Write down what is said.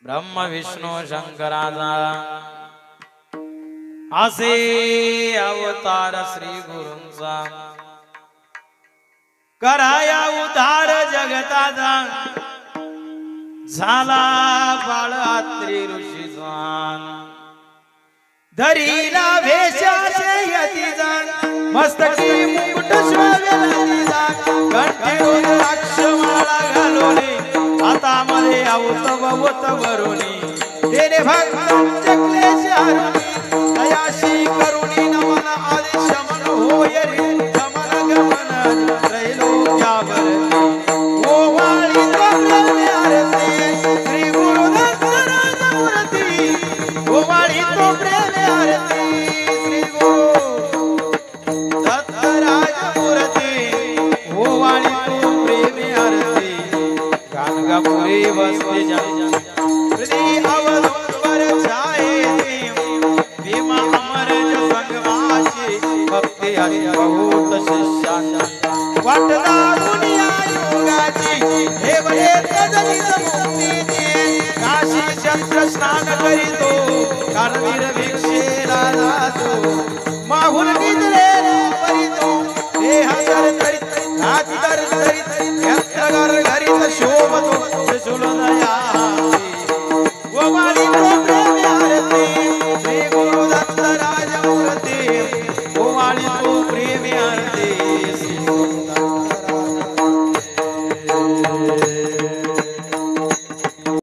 ब्रह्म विष्णू शंकराचा असे अवतार श्री गुरूंचा कराया उद्धार जगताचा झाला बाळात्री ऋषीचा धरीला वेशाचे यतीचा मस्तकी मुकुट शोभेला कंठी रुद्राक्षमाळा घालून हातामध्ये अवतवत वरुणी तेने भक्तांचे क्लेश हरुणी दयाशी करुणी नमन आदि शमन होय रे गमन गमन त्रैलोक्यावरती ओवाळी प्रेमे आरती श्री गुरु दत्तराज मूर्ती ओवाळी तो प्रेमे आरती श्री गुरु दत्तराज मूर्ती ओवाळी तो प्रेमे आरती गाणगापुरी वसते जन हृदय अवधूतवर छाये भीमा अमर संगमाची भक्ती हरी बहुत शिष्याची वाटला दुनिया योगाची हे बळे तजनीत मुक्तीची काशी चंद्र स्नान करीतो कानवीर भिक्षेला जातो माहुल